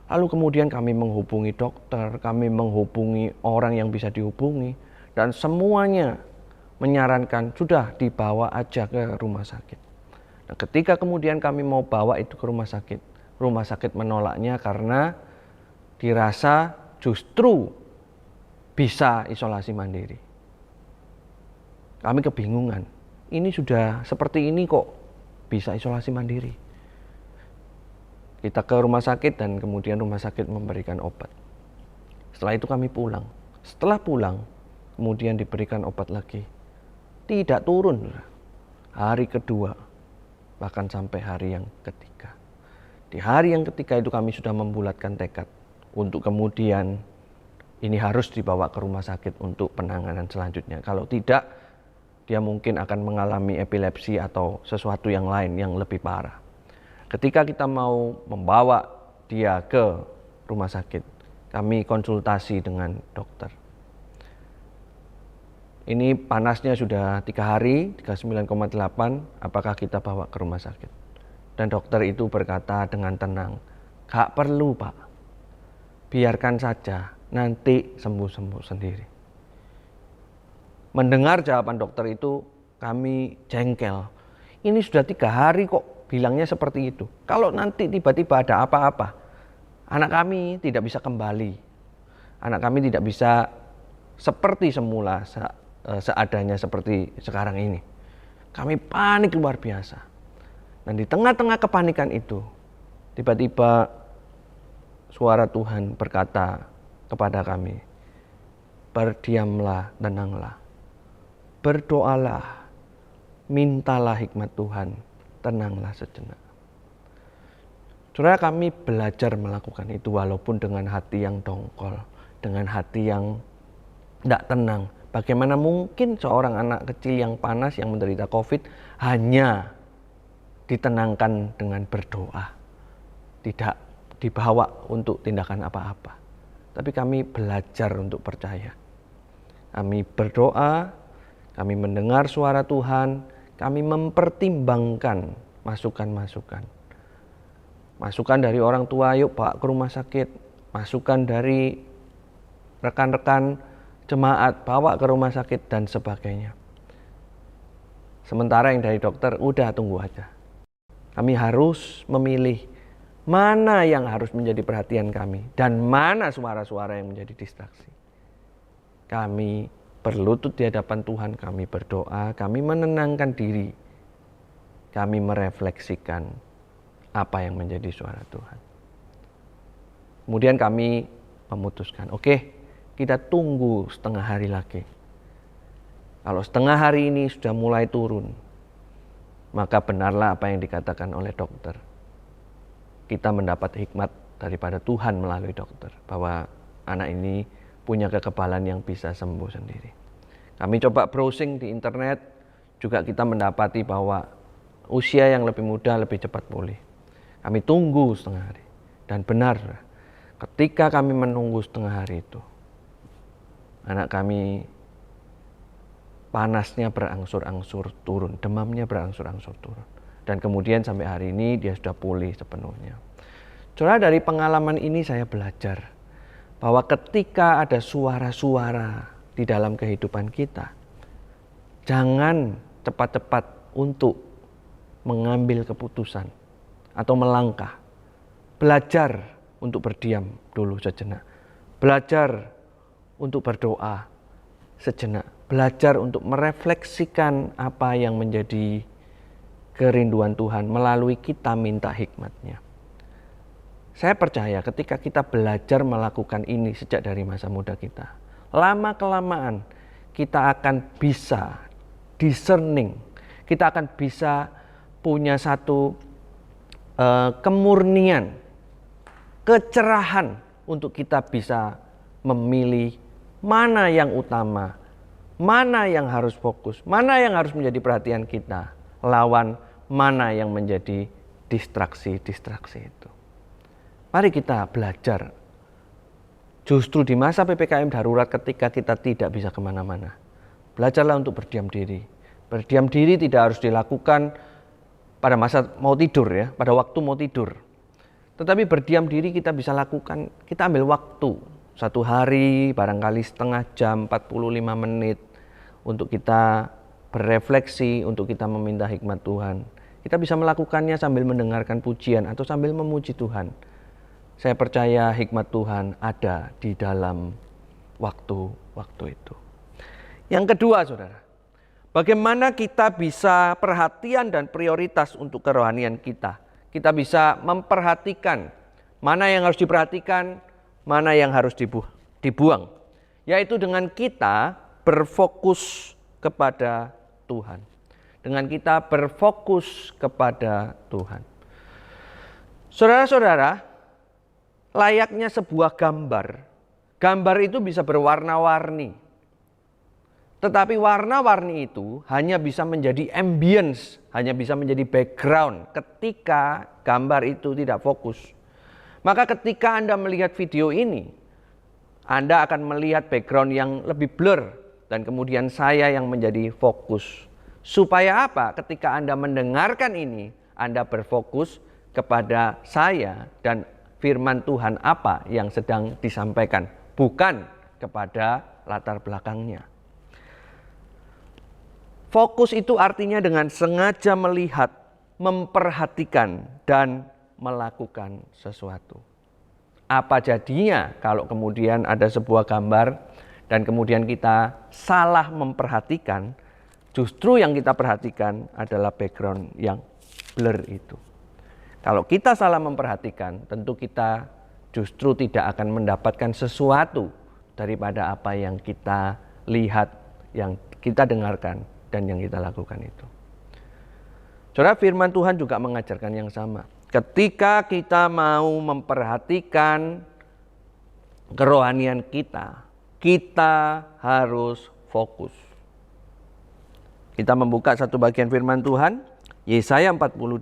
Lalu kemudian kami menghubungi dokter, kami menghubungi orang yang bisa dihubungi, dan semuanya menyarankan sudah dibawa aja ke rumah sakit. Nah, ketika kemudian kami mau bawa itu ke rumah sakit menolaknya karena dirasa justru bisa isolasi mandiri. Kami kebingungan, ini sudah seperti ini kok bisa isolasi mandiri. Kita ke rumah sakit dan kemudian rumah sakit memberikan obat. Setelah itu kami pulang. Setelah pulang, kemudian diberikan obat lagi. Tidak turun. Hari kedua, bahkan sampai hari yang ketiga. Di hari yang ketiga itu kami sudah membulatkan tekad untuk kemudian ini harus dibawa ke rumah sakit untuk penanganan selanjutnya. Kalau tidak, dia mungkin akan mengalami epilepsi atau sesuatu yang lain yang lebih parah. Ketika kita mau membawa dia ke rumah sakit, kami konsultasi dengan dokter. Ini panasnya sudah 3 hari, 39,8, apakah kita bawa ke rumah sakit? Dan dokter itu berkata dengan tenang, "Gak perlu, Pak. Biarkan saja, nanti sembuh-sembuh sendiri." Mendengar jawaban dokter itu, kami jengkel. Ini sudah 3 hari kok bilangnya seperti itu. Kalau nanti tiba-tiba ada apa-apa, anak kami tidak bisa kembali. Anak kami tidak bisa seperti semula, seadanya seperti sekarang ini. Kami panik luar biasa. Dan di tengah-tengah kepanikan itu, tiba-tiba suara Tuhan berkata kepada kami, "Berdiamlah, tenanglah. Berdoalah, mintalah hikmat Tuhan, tenanglah sejenak." Saudara, kami belajar melakukan itu walaupun dengan hati yang dongkol, dengan hati yang tidak tenang. Bagaimana mungkin seorang anak kecil yang panas, yang menderita COVID, hanya ditenangkan dengan berdoa, tidak dibawa untuk tindakan apa-apa. Tapi kami belajar untuk percaya. Kami berdoa, kami mendengar suara Tuhan, kami mempertimbangkan masukan-masukan. Masukan dari orang tua, yuk bawa ke rumah sakit. Masukan dari rekan-rekan jemaat, bawa ke rumah sakit dan sebagainya. Sementara yang dari dokter, udah tunggu aja. Kami harus memilih mana yang harus menjadi perhatian kami dan mana suara-suara yang menjadi distraksi. Kami berlutut di hadapan Tuhan, kami berdoa, kami menenangkan diri, kami merefleksikan apa yang menjadi suara Tuhan. Kemudian kami memutuskan, oke, kita tunggu setengah hari lagi. Kalau setengah hari ini sudah mulai turun, maka benarlah apa yang dikatakan oleh dokter. Kita mendapat hikmat daripada Tuhan melalui dokter, bahwa anak ini punya kekebalan yang bisa sembuh sendiri. Kami coba browsing di internet, juga kita mendapati bahwa usia yang lebih muda lebih cepat pulih. Kami tunggu setengah hari. Dan benar, ketika kami menunggu setengah hari itu, anak kami panasnya berangsur-angsur turun, demamnya berangsur-angsur turun. Dan kemudian sampai hari ini dia sudah pulih sepenuhnya. Saudara, dari pengalaman ini saya belajar bahwa ketika ada suara-suara di dalam kehidupan kita, jangan cepat-cepat untuk mengambil keputusan atau melangkah. Belajar untuk berdiam dulu sejenak. Belajar untuk berdoa sejenak. Belajar untuk merefleksikan apa yang menjadi kerinduan Tuhan melalui kita minta hikmatnya. Saya percaya ketika kita belajar melakukan ini sejak dari masa muda kita, lama-kelamaan kita akan bisa discerning, kita akan bisa punya satu kemurnian, kecerahan untuk kita bisa memilih mana yang utama, mana yang harus fokus, mana yang harus menjadi perhatian kita, lawan mana yang menjadi distraksi-distraksi itu. Mari kita belajar. Justru di masa PPKM darurat ketika kita tidak bisa kemana-mana, belajarlah untuk berdiam diri. Berdiam diri tidak harus dilakukan pada masa mau tidur ya, pada waktu mau tidur. Tetapi berdiam diri kita bisa lakukan, kita ambil waktu. 1 hari, barangkali setengah jam, 45 menit. Untuk kita berefleksi, untuk kita meminta hikmat Tuhan. Kita bisa melakukannya sambil mendengarkan pujian atau sambil memuji Tuhan. Saya percaya hikmat Tuhan ada di dalam waktu-waktu itu. Yang kedua, saudara, bagaimana kita bisa perhatian dan prioritas untuk kerohanian kita. Kita bisa memperhatikan mana yang harus diperhatikan, mana yang harus dibuang. Yaitu dengan kita berfokus kepada Tuhan. Dengan kita berfokus kepada Tuhan. Saudara-saudara, layaknya sebuah gambar. Gambar itu bisa berwarna-warni. Tetapi warna-warni itu hanya bisa menjadi ambience, hanya bisa menjadi background ketika gambar itu tidak fokus. Maka ketika Anda melihat video ini, Anda akan melihat background yang lebih blur dan kemudian saya yang menjadi fokus. Supaya apa? Ketika Anda mendengarkan ini, Anda berfokus kepada saya dan firman Tuhan apa yang sedang disampaikan, bukan kepada latar belakangnya. Fokus itu artinya dengan sengaja melihat, memperhatikan, dan melakukan sesuatu. Apa jadinya kalau kemudian ada sebuah gambar dan kemudian kita salah memperhatikan, justru yang kita perhatikan adalah background yang blur itu. Kalau kita salah memperhatikan, tentu kita justru tidak akan mendapatkan sesuatu daripada apa yang kita lihat, yang kita dengarkan, dan yang kita lakukan itu. Saudara, firman Tuhan juga mengajarkan yang sama. Ketika kita mau memperhatikan kerohanian kita, kita harus fokus. Kita membuka satu bagian firman Tuhan, Yesaya 42,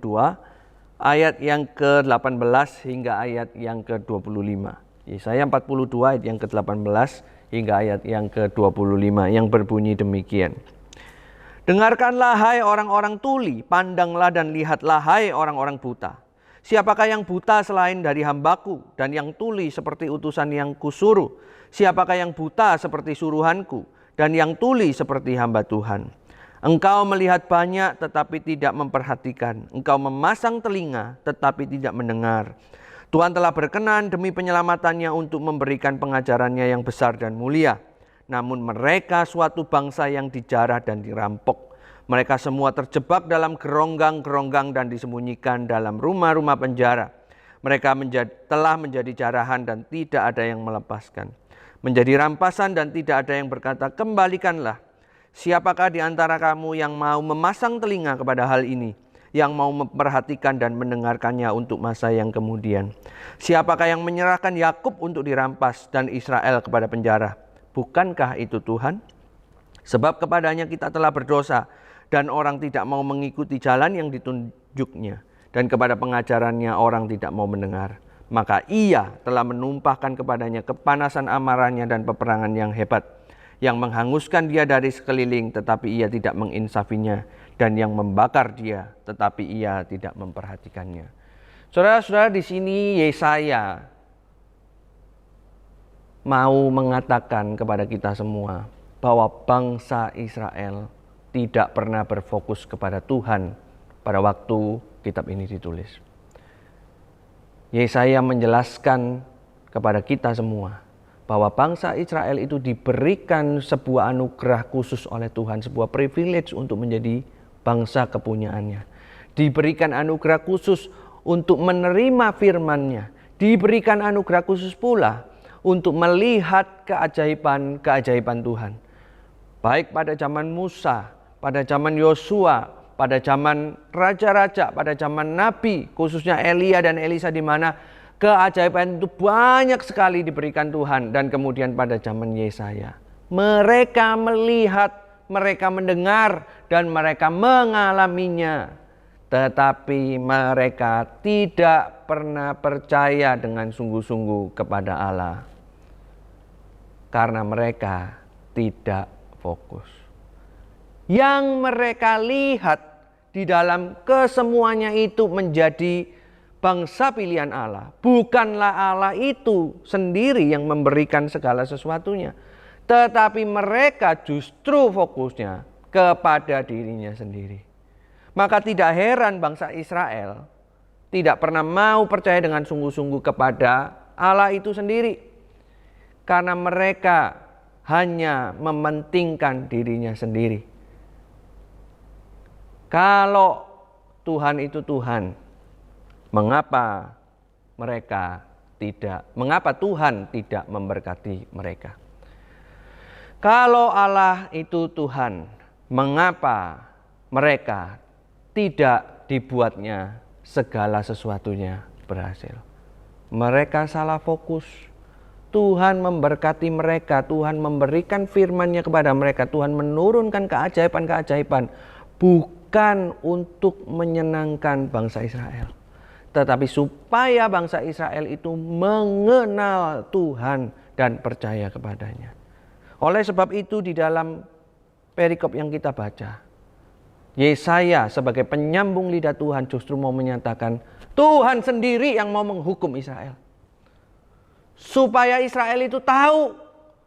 ayat yang ke-18 hingga ayat yang ke-25. Yesaya 42 ayat yang ke-18 hingga ayat yang ke-25 yang berbunyi demikian. Dengarkanlah hai orang-orang tuli, pandanglah dan lihatlah hai orang-orang buta. Siapakah yang buta selain dari hambaku, dan yang tuli seperti utusan yang kusuruh? Siapakah yang buta seperti suruhanku, dan yang tuli seperti hamba Tuhan? Engkau melihat banyak tetapi tidak memperhatikan. Engkau memasang telinga tetapi tidak mendengar. Tuhan telah berkenan demi penyelamatannya untuk memberikan pengajarannya yang besar dan mulia. namun mereka suatu bangsa yang dijarah dan dirampok. Mereka semua terjebak dalam geronggang-geronggang dan disembunyikan dalam rumah-rumah penjara. Mereka telah menjadi jarahan dan tidak ada yang melepaskan. Menjadi rampasan dan tidak ada yang berkata, kembalikanlah. Siapakah di antara kamu yang mau memasang telinga kepada hal ini? Yang mau memperhatikan dan mendengarkannya untuk masa yang kemudian? Siapakah yang menyerahkan Yakub untuk dirampas dan Israel kepada penjara? Bukankah itu Tuhan? Sebab kepadanya kita telah berdosa dan orang tidak mau mengikuti jalan yang ditunjuknya. Dan kepada pengajarannya orang tidak mau mendengar. Maka ia telah menumpahkan kepadanya kepanasan amarahnya dan peperangan yang hebat. Yang menghanguskan dia dari sekeliling tetapi ia tidak menginsafinya. Dan yang membakar dia tetapi ia tidak memperhatikannya. Saudara-saudara, di sini Yesaya mau mengatakan kepada kita semua bahwa bangsa Israel tidak pernah berfokus kepada Tuhan pada waktu kitab ini ditulis. Yesaya menjelaskan kepada kita semua bahwa bangsa Israel itu diberikan sebuah anugerah khusus oleh Tuhan, sebuah privilege untuk menjadi bangsa kepunyaannya. Diberikan anugerah khusus untuk menerima firman-Nya. Diberikan anugerah khusus pula untuk melihat keajaiban-keajaiban Tuhan. Baik pada zaman Musa, pada zaman Yosua, pada zaman raja-raja, pada zaman nabi, khususnya Elia dan Elisa, di mana keajaiban itu banyak sekali diberikan Tuhan. Dan kemudian pada zaman Yesaya, mereka melihat, mereka mendengar, dan mereka mengalaminya. Tetapi mereka tidak pernah percaya dengan sungguh-sungguh kepada Allah. Karena mereka tidak fokus. Yang mereka lihat di dalam kesemuanya itu menjadi bangsa pilihan Allah. Bukanlah Allah itu sendiri yang memberikan segala sesuatunya. Tetapi mereka justru fokusnya kepada dirinya sendiri. Maka tidak heran bangsa Israel tidak pernah mau percaya dengan sungguh-sungguh kepada Allah itu sendiri. Karena mereka hanya mementingkan dirinya sendiri. Kalau Tuhan itu Tuhan, mengapa Tuhan tidak memberkati mereka? Kalau Allah itu Tuhan, mengapa mereka tidak dibuatnya segala sesuatunya berhasil? Mereka salah fokus. Tuhan memberkati mereka, Tuhan memberikan firman-Nya kepada mereka, Tuhan menurunkan keajaiban-keajaiban bukan untuk menyenangkan bangsa Israel, tetapi supaya bangsa Israel itu mengenal Tuhan dan percaya kepadanya. Oleh sebab itu di dalam perikop yang kita baca, Yesaya sebagai penyambung lidah Tuhan justru mau menyatakan Tuhan sendiri yang mau menghukum Israel. Supaya Israel itu tahu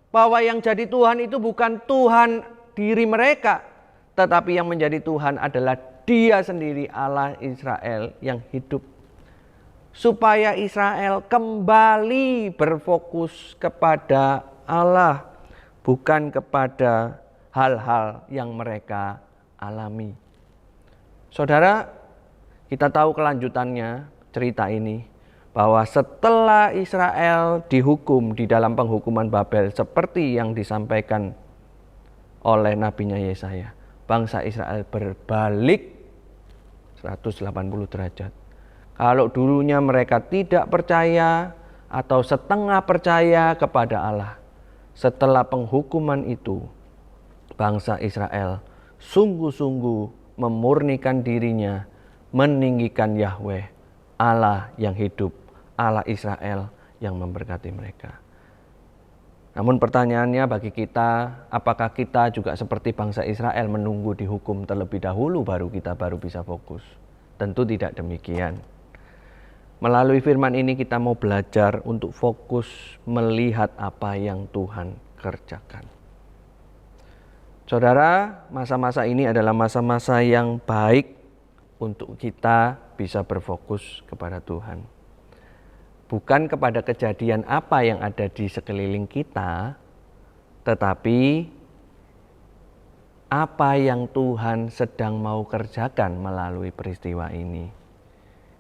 bahwa yang jadi Tuhan itu bukan Tuhan diri mereka, tetapi yang menjadi Tuhan adalah Dia sendiri, Allah Israel yang hidup. Supaya Israel kembali berfokus kepada Allah, bukan kepada hal-hal yang mereka alami. Saudara, kita tahu kelanjutannya cerita ini, bahwa setelah Israel dihukum di dalam penghukuman Babel seperti yang disampaikan oleh nabinya Yesaya, bangsa Israel berbalik 180 derajat. Kalau dulunya mereka tidak percaya atau setengah percaya kepada Allah, setelah penghukuman itu bangsa Israel sungguh-sungguh memurnikan dirinya, meninggikan Yahweh, Allah yang hidup, Allah Israel yang memberkati mereka. Namun pertanyaannya bagi kita, apakah kita juga seperti bangsa Israel menunggu dihukum terlebih dahulu baru bisa fokus? Tentu tidak demikian. Melalui firman ini kita mau belajar untuk fokus melihat apa yang Tuhan kerjakan. Saudara, masa-masa ini adalah masa-masa yang baik untuk kita bisa berfokus kepada Tuhan. Bukan kepada kejadian apa yang ada di sekeliling kita, Tetapi apa yang Tuhan sedang mau kerjakan melalui peristiwa ini.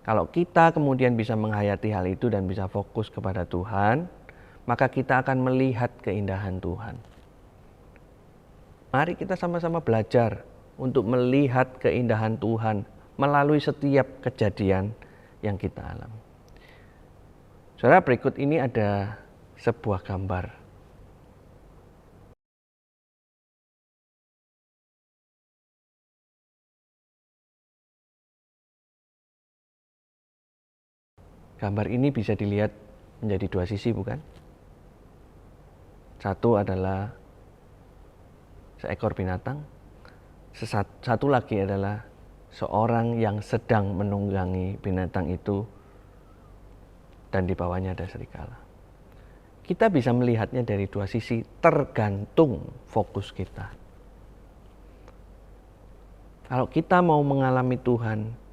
Kalau kita kemudian bisa menghayati hal itu dan bisa fokus kepada Tuhan, maka kita akan melihat keindahan Tuhan. Mari kita sama-sama belajar untuk melihat keindahan Tuhan melalui setiap kejadian yang kita alami. Saudara, berikut ini ada sebuah gambar. Gambar ini bisa dilihat menjadi dua sisi, bukan? Satu adalah seekor binatang, satu lagi adalah seorang yang sedang menunggangi binatang itu dan di bawahnya ada serigala. Kita bisa melihatnya dari dua sisi, tergantung fokus kita. Kalau kita mau mengalami Tuhan,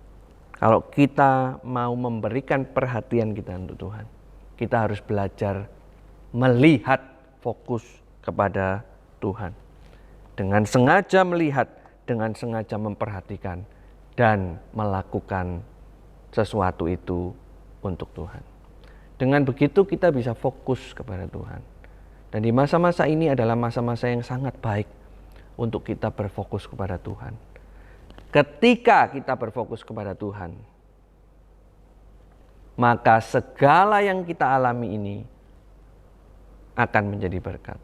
kalau kita mau memberikan perhatian kita untuk Tuhan, kita harus belajar melihat fokus kepada Tuhan. Dengan sengaja melihat, dengan sengaja memperhatikan, dan melakukan sesuatu itu untuk Tuhan. Dengan begitu kita bisa fokus kepada Tuhan. Dan di masa-masa ini adalah masa-masa yang sangat baik untuk kita berfokus kepada Tuhan. Ketika kita berfokus kepada Tuhan, maka segala yang kita alami ini akan menjadi berkat.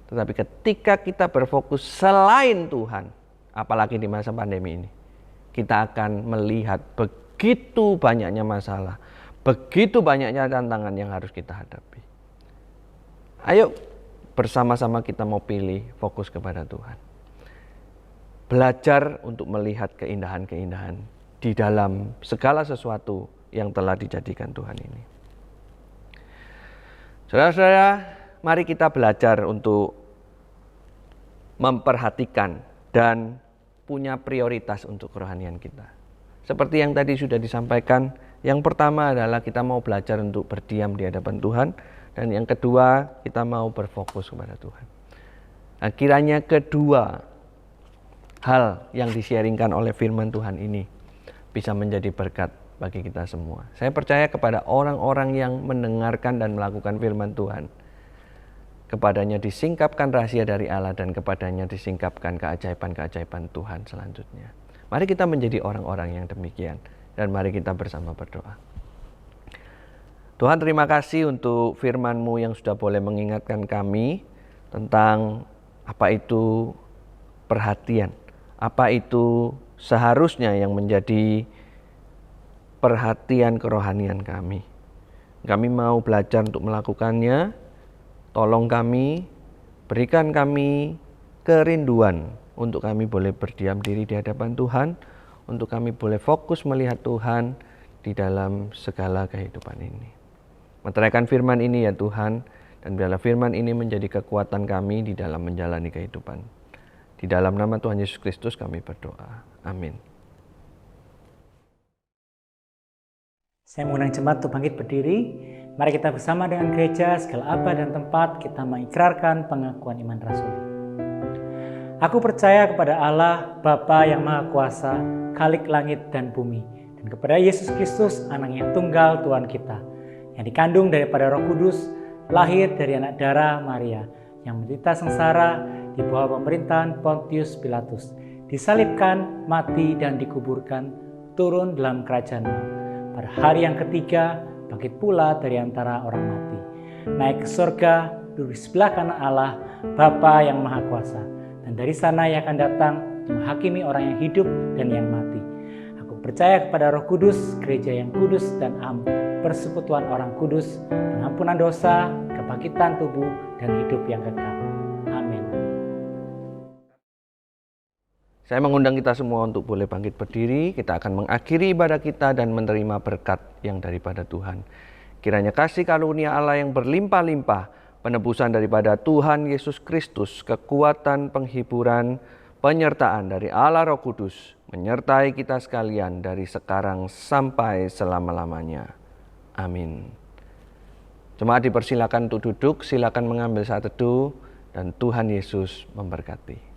Tetapi ketika kita berfokus selain Tuhan, apalagi di masa pandemi ini, kita akan melihat begitu banyaknya masalah, begitu banyaknya tantangan yang harus kita hadapi. Ayo bersama-sama kita mau pilih fokus kepada Tuhan. Belajar untuk melihat keindahan-keindahan di dalam segala sesuatu yang telah dijadikan Tuhan ini. Saudara-saudara, mari kita belajar untuk memperhatikan dan punya prioritas untuk kerohanian kita. Seperti yang tadi sudah disampaikan, yang pertama adalah kita mau belajar untuk berdiam di hadapan Tuhan, dan yang kedua kita mau berfokus kepada Tuhan. Nah, kiranya kedua hal yang di-sharingkan oleh firman Tuhan ini bisa menjadi berkat bagi kita semua. Saya percaya kepada orang-orang yang mendengarkan dan melakukan firman Tuhan, kepadanya disingkapkan rahasia dari Allah dan kepadanya disingkapkan keajaiban-keajaiban Tuhan selanjutnya. Mari kita menjadi orang-orang yang demikian dan mari kita bersama berdoa. Tuhan, terima kasih untuk firman-Mu yang sudah boleh mengingatkan kami tentang apa itu perhatian, apa itu seharusnya yang menjadi perhatian kerohanian kami. Kami mau belajar untuk melakukannya. Tolong kami, berikan kami kerinduan untuk kami boleh berdiam diri di hadapan Tuhan, untuk kami boleh fokus melihat Tuhan di dalam segala kehidupan ini. Meteraikan firman ini ya Tuhan, dan biarlah firman ini menjadi kekuatan kami di dalam menjalani kehidupan. Di dalam nama Tuhan Yesus Kristus kami berdoa. Amin. Saya mengundang jemaat untuk bangkit berdiri. Mari kita bersama dengan gereja, segala abad dan tempat kita mengikrarkan pengakuan iman rasuli. Aku percaya kepada Allah, Bapa yang Maha Kuasa, Khalik langit dan bumi, dan kepada Yesus Kristus, Anak yang tunggal Tuhan kita, yang dikandung daripada Roh Kudus, lahir dari anak darah Maria, yang menderita sengsara di bawah pemerintahan Pontius Pilatus, disalibkan, mati dan dikuburkan, turun dalam kerajaan maut. Pada hari yang ketiga, bangkit pula dari antara orang mati, naik ke surga, duduk di sebelah kanan Allah, Bapa yang Maha Kuasa, dan dari sana ia akan datang menghakimi orang yang hidup dan yang mati. Aku percaya kepada Roh Kudus, gereja yang kudus dan am, persekutuan orang kudus, pengampunan dosa, kebangkitan tubuh, dan hidup yang kekal. Amin. Saya mengundang kita semua untuk boleh bangkit berdiri. Kita akan mengakhiri ibadah kita dan menerima berkat yang daripada Tuhan. Kiranya kasih karunia Allah yang berlimpah-limpah, penebusan daripada Tuhan Yesus Kristus, kekuatan, penghiburan, penyertaan dari Allah Roh Kudus, menyertai kita sekalian dari sekarang sampai selama-lamanya. Amin. Jemaat dipersilakan untuk duduk, silakan mengambil saat teduh, dan Tuhan Yesus memberkati.